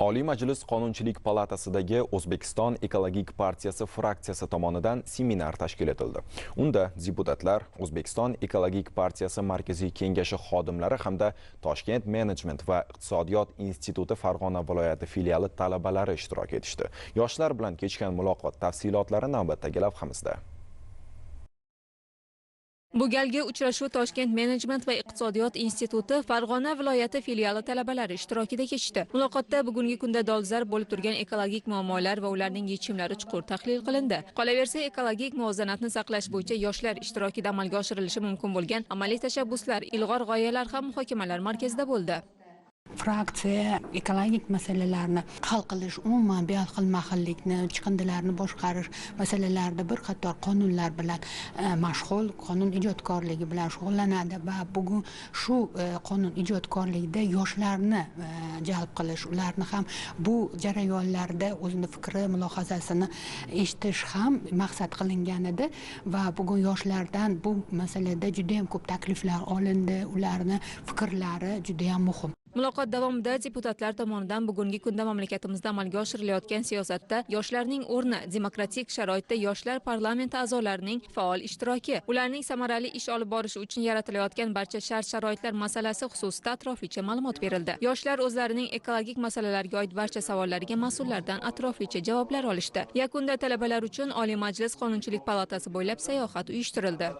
Oliy Majlis Qonunchilik palatasidagi O'zbekiston Ekologik partiyasi fraksiyasi tomonidan seminar tashkil etildi. Unda deputatlar, O'zbekiston Ekologik partiyasi Markaziy kengashi xodimlari hamda Toshkent menejment va iqtisodiyot instituti Farg'ona viloyati filiali talabalari ishtirok etishdi. Yoshlar bilan kechgan muloqot tafsilotlari navbatdagi lavhamizda. Bu galgi uchrashuv Toshkent menejment va iqtisodiyot instituti Farg'ona viloyati filiali talabalari ishtirokida kechdi. Muloqotda bugungi kunda dolzarb bo'lib turgan ekologik muammolar va ularning yechimlari chuqur tahlil qilindi. Qolaversa, ekologik muvozanatni saqlash bo'yicha yoshlar ishtirokida amalga oshirilishi mumkin bo'lgan amaliy tashabbuslar, ilg'or g'oyalar ham muhokamalar markazida bo'ldi. Fraksiya ekologik masalalarni hal qilish, umuman bioxilma xillikni, chiqindilarni boshqarish masalalarida bir qator qonunlar bilan mashg'ul, qonun ijodkorligi bilan shug'ullanadi va bugun shu qonun ijodkorligida yoshlarni jalb qilish, ularni ham bu jarayonlarda o'zini fikri, mulohazasini eshitish ham maqsad qilingan edi va bugun yoshlardan bu masalada juda ham ko'p takliflar olindi, ularni fikrlari juda ham muhim. Muloqot davomida deputatlar tomonidan bugungi kunda mamlakatimizda amalga oshirilayotgan siyosatda yoshlarning o'rni, demokratik sharoitda yoshlar parlamenti a'zolarining faol ishtiroki, ularning samarali ish olib borishi uchun yaratilayotgan barcha shart-sharoitlar masalasi xususida atroflicha ma'lumot berildi. Yoshlar o'zlarining ekologik masalalarga oid barcha savollariga mas'ullardan atroflicha javoblar olishdi. Yakunda talabalar uchun Oliy Majlis Qonunchilik palatasi bo'ylab sayohat uyushtirildi.